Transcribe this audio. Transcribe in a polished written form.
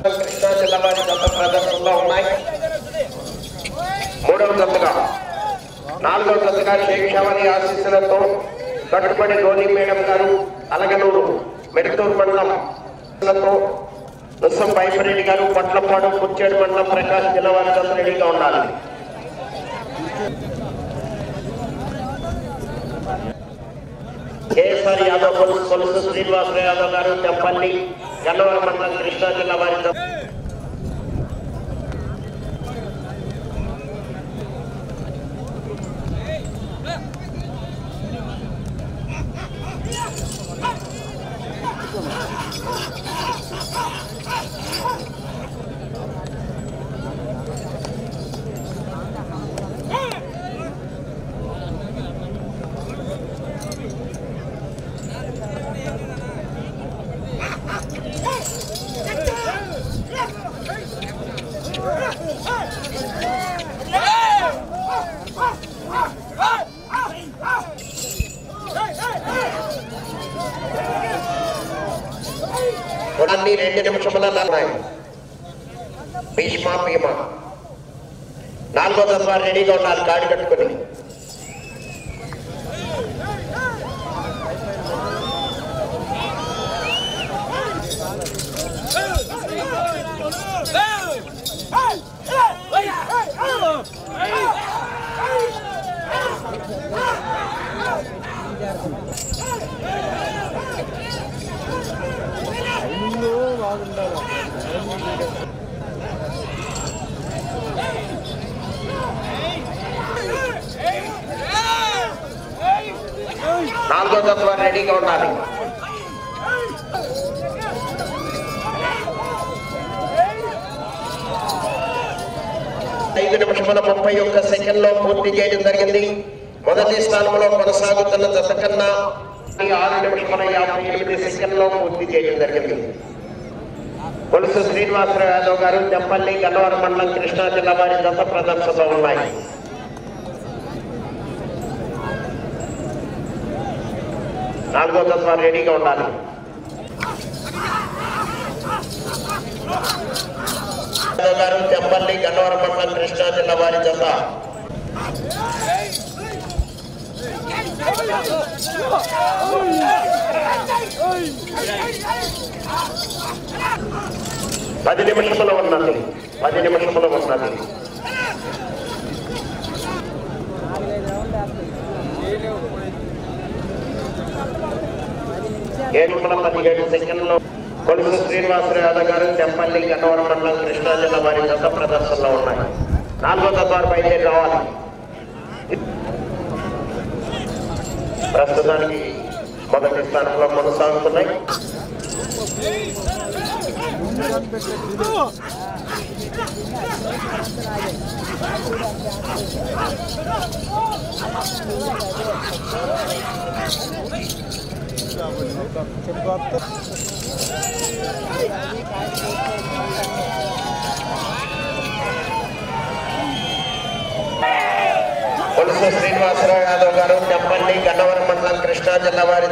కృష్ణా జిల్లా వారి జత ప్రదర్శనలో ఉన్నాయి. మూడవ జతగా నాలుగవ జతగా షేక్ షావని ఆశీస్సులతో కట్టుబడి ధోని మేడం గారు అలగనూరు మెడతూరు మండలం నుస్సం వైపరెడ్డి గారు పట్లపాడు కుచ్చేడు మండలం ప్రకాశ్ జిల్లా వారి జత రెడీగా ఉండాలి. కేఎస్ఆర్ యాదవ్ కొలుసు శ్రీనివాసరావు యాదవ్ గారు తెంపల్లి గన్నవరం మండలం కృష్ణా జిల్లా వారి అన్ని 2 నిమిషముల ఉన్నాయి. భీష్మ భీమ నాలుగో తత్వాలు రెడీగా ఉన్నారు. గాడి కట్టుకుని నాలుగో తత్వాలు రెడీగా ఉండాలి. ఐదు నిమిషముల 31 సెకండ్లో పూర్తి చేయడం జరిగింది. మొదటి స్థానంలో కొనసాగుతున్న జత కన్నా 6 నిమిషముల 58 సెకండ్లో పూర్తి చేయడం జరిగింది. కొలుసు శ్రీనివాసరావు యాదవ్ గారు తెంపల్లి గన్నవరం మండలం కృష్ణా జిల్లా వారి జత ప్రదర్శనలో ఉన్నాయి. నాలుగో తత్వాలు రెడీగా ఉండాలి. యాదవ్ గారు తెంపల్లి గన్నవరం మండలం కృష్ణా జిల్లా వారి జత 10 నిమిషములు ఉన్నది. 10 నిమిషములు ఉన్నది. 7:17 సెకండ్లో కొలుసు శ్రీనివాసరావు యాదవ్ గారు తెంపల్లి గన్నవరం మండలం కృష్ణా జిల్లా వారి జత ప్రదర్శనలో ఉన్నాయి. నాలుగో తత్వాలు బయలుదేరి రావాలి. ప్రస్తుతానికి మొదటి స్థానంలో కొనసాగుతున్నాయి. కొలుసు శ్రీనివాసరావు యాదవ్ గారు తెంపల్లి గన్నవరం మండలం కృష్ణా జిల్లా వారి